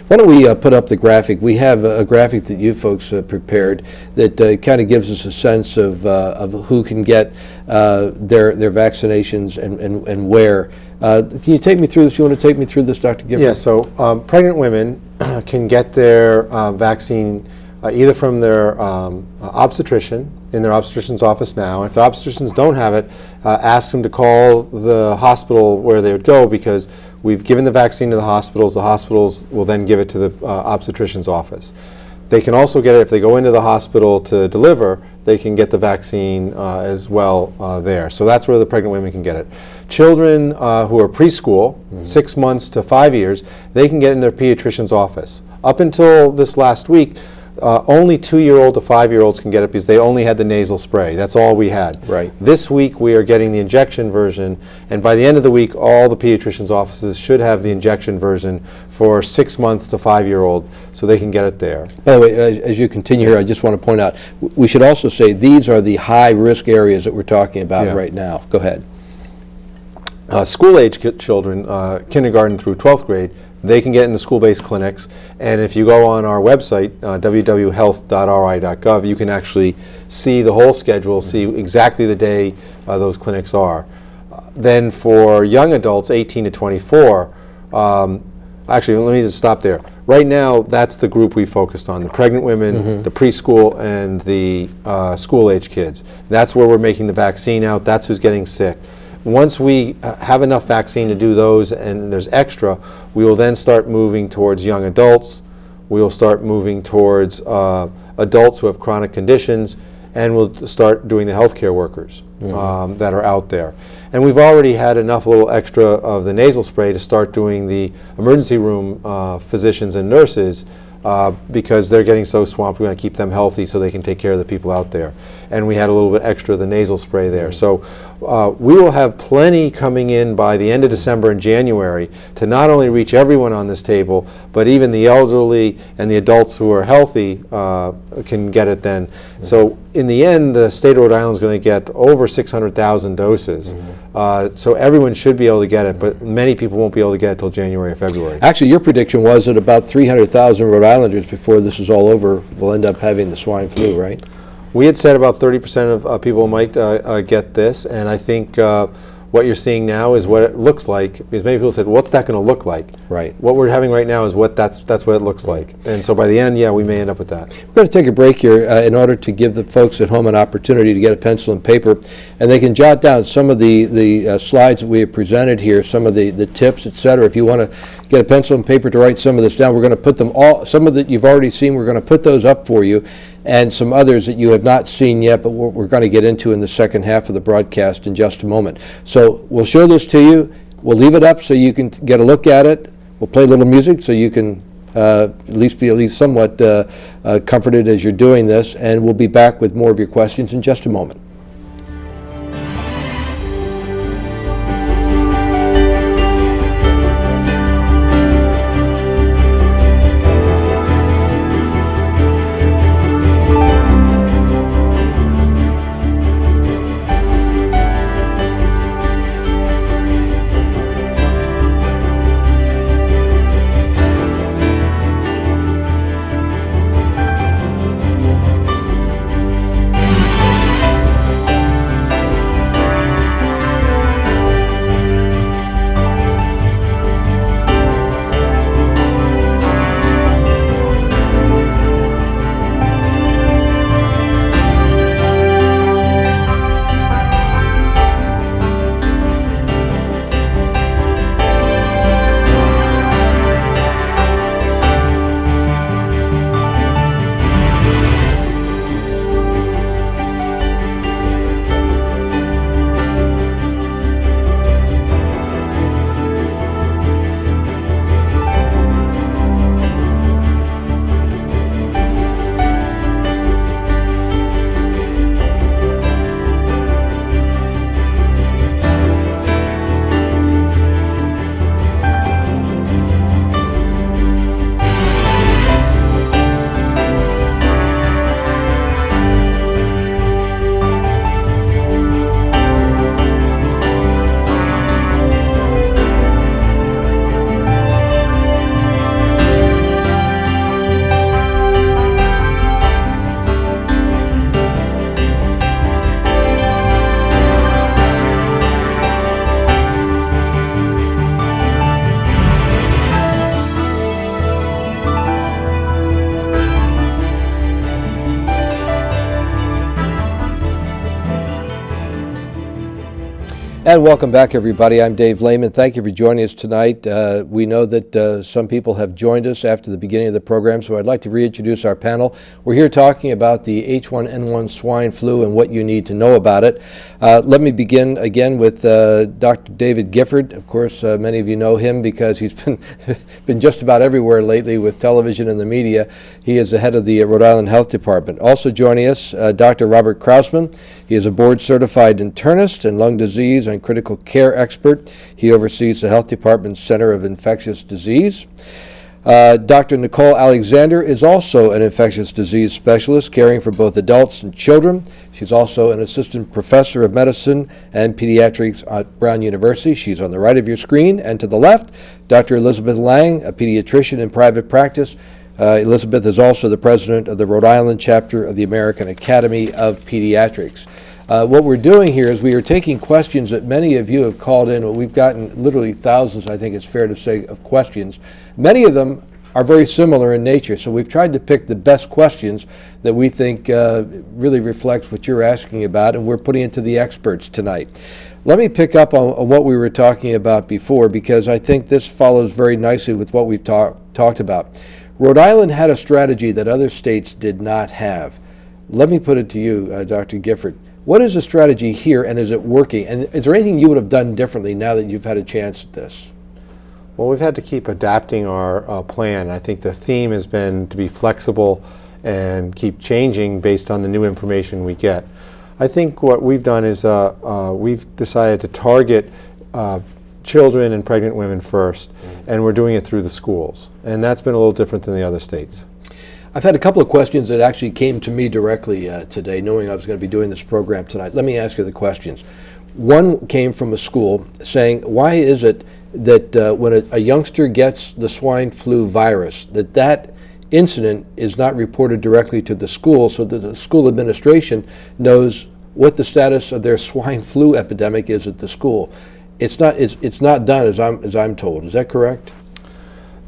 Why don't we put up the graphic? We have a graphic that you folks prepared that kind of gives us a sense of who can get their vaccinations and where. Can you take me through this? You want to take me through this, Dr. Gifford? Yeah, so pregnant women can get their vaccine either from their obstetrician, in their obstetrician's office now. If their obstetricians don't have it, ask them to call the hospital where they would go, because we've given the vaccine to the hospitals. The hospitals will then give it to the obstetrician's office. They can also get it if they go into the hospital to deliver. They can get the vaccine as well there. So that's where the pregnant women can get it. Children who are preschool, 6 months to 5 years, they can get in their pediatrician's office. Up until this last week, only 2-year-old to 5-year-olds can get it because they only had the nasal spray. That's all we had. Right. This week we are getting the injection version, and by the end of the week all the pediatricians' offices should have the injection version for 6 months to 5-year-old, so they can get it there. By the way, as you continue here, I just want to point out, we should also say these are the high-risk areas that we're talking about right now. Go ahead. School-age children, kindergarten through 12th grade, they can get in the school-based clinics, and if you go on our website, www.health.ri.gov, you can actually see the whole schedule, see exactly the day those clinics are. Then for young adults, 18 to 24, actually, let me just stop there. Right now, that's the group we focused on, the pregnant women, the preschool, and the school-age kids. That's where we're making the vaccine out. That's who's getting sick. Once we have enough vaccine to do those and there's extra, we will then start moving towards young adults. We will start moving towards adults who have chronic conditions, and we'll start doing the healthcare workers that are out there. And we've already had enough little extra of the nasal spray to start doing the emergency room physicians and nurses because they're getting so swamped. We want to keep them healthy so they can take care of the people out there. And we had a little bit extra of the nasal spray there. So we will have plenty coming in by the end of December and January to not only reach everyone on this table, but even the elderly and the adults who are healthy can get it then. So in the end, the state of Rhode Island is going to get over 600,000 doses. So everyone should be able to get it, but many people won't be able to get it until January or February. Actually, your prediction was that about 300,000 Rhode Islanders before this is all over will end up having the swine flu, right? We had said about 30% of people might get this, and I think what you're seeing now is what it looks like, because many people said, what's that going to look like? Right. What we're having right now is that's what it looks like. And so by the end, yeah, we may end up with that. We're going to take a break here in order to give the folks at home an opportunity to get a pencil and paper, and they can jot down some of the slides that we have presented here, some of the tips, et cetera. If you want to get a pencil and paper to write some of this down, we're going to put them all, some of that you've already seen, we're going to put those up for you, and some others that you have not seen yet, but we're going to get into in the second half of the broadcast in just a moment. So we'll show this to you. We'll leave it up so you can get a look at it. We'll play a little music so you can at least somewhat comforted as you're doing this, and we'll be back with more of your questions in just a moment. And welcome back, everybody. I'm Dave Lehman. Thank you for joining us tonight. We know that some people have joined us after the beginning of the program, so I'd like to reintroduce our panel. We're here talking about the H1N1 swine flu and what you need to know about it. Let me begin again with Dr. David Gifford. Of course, many of you know him because he's been just about everywhere lately with television and the media. He is the head of the Rhode Island Health Department. Also joining us, Dr. Robert Krausman. He is a board-certified internist and lung disease and critical care expert. He oversees the Health Department's Center of Infectious Disease. Dr. Nicole Alexander is also an infectious disease specialist, caring for both adults and children. She's also an assistant professor of medicine and pediatrics at Brown University. She's on the right of your screen, and to the left, Dr. Elizabeth Lang, a pediatrician in private practice. Elizabeth is also the president of the Rhode Island chapter of the American Academy of Pediatrics. What we're doing here is we are taking questions that many of you have called in. We've gotten literally thousands, I think it's fair to say, of questions. Many of them are very similar in nature, so we've tried to pick the best questions that we think really reflects what you're asking about, and we're putting it to the experts tonight. Let me pick up on what we were talking about before, because I think this follows very nicely with what we've talked about. Rhode Island had a strategy that other states did not have. Let me put it to you, Dr. Gifford. What is the strategy here, and is it working? And is there anything you would have done differently now that you've had a chance at this? Well, we've had to keep adapting our plan. I think the theme has been to be flexible and keep changing based on the new information we get. I think what we've done is we've decided to target children and pregnant women first, and we're doing it through the schools. And that's been a little different than the other states. I've had a couple of questions that actually came to me directly today, knowing I was going to be doing this program tonight. Let me ask you the questions. One came from a school saying, why is it that when a youngster gets the swine flu virus, that incident is not reported directly to the school so that the school administration knows what the status of their swine flu epidemic is at the school? It's not done as I'm told. Is that correct?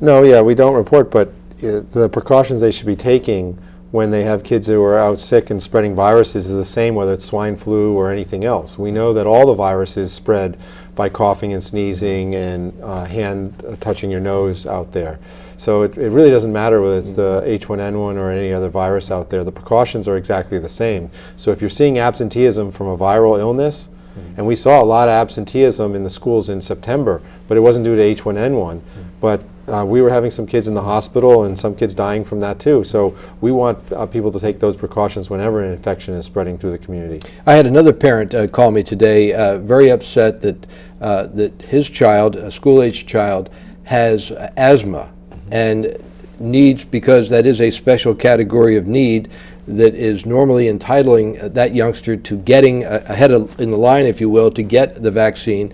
No, yeah, we don't report, but the precautions they should be taking when they have kids who are out sick and spreading viruses is the same whether it's swine flu or anything else. We know that all the viruses spread by coughing and sneezing and hand touching your nose out there. So it really doesn't matter whether it's the H1N1 or any other virus out there. The precautions are exactly the same. So if you're seeing absenteeism from a viral illness, and we saw a lot of absenteeism in the schools in September, but it wasn't due to H1N1. But we were having some kids in the hospital and some kids dying from that too. So we want people to take those precautions whenever an infection is spreading through the community. I had another parent call me today, very upset that his child, a school-aged child, has asthma and needs, because that is a special category of need that is normally entitling that youngster to getting ahead in the line, if you will, to get the vaccine,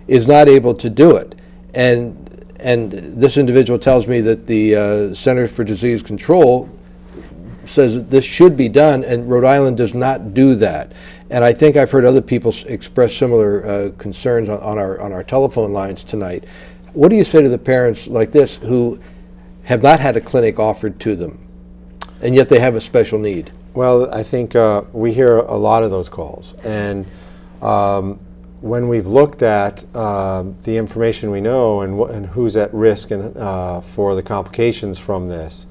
is not able to do it. And this individual tells me that the Center for Disease Control says that this should be done, and Rhode Island does not do that. And I think I've heard other people express similar concerns on our telephone lines tonight. What do you say to the parents like this who have not had a clinic offered to them, and yet they have a special need? Well, I think we hear a lot of those calls. And when we've looked at the information we know and who's at risk for the complications from this,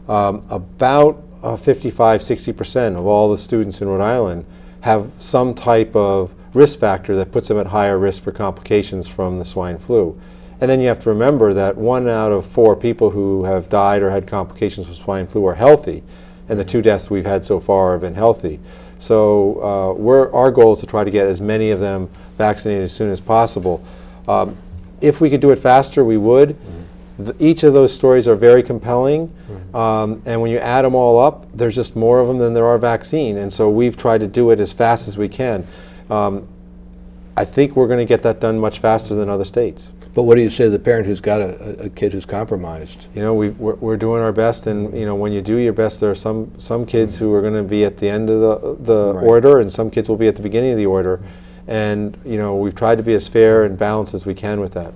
about 55–60% of all the students in Rhode Island have some type of risk factor that puts them at higher risk for complications from the swine flu. And then you have to remember that 1 out of 4 people who have died or had complications from swine flu are healthy, and the 2 deaths we've had so far have been healthy. So our goal is to try to get as many of them vaccinated as soon as possible. If we could do it faster, we would. Each of those stories are very compelling, and when you add them all up, there's just more of them than there are vaccine, and so we've tried to do it as fast as we can. I think we're going to get that done much faster than other states. But what do you say to the parent who's got a kid who's compromised? You know, we're doing our best, and you know, when you do your best, there are some kids who are going to be at the end of the Right. order, and some kids will be at the beginning of the order. And you know, we've tried to be as fair and balanced as we can with that.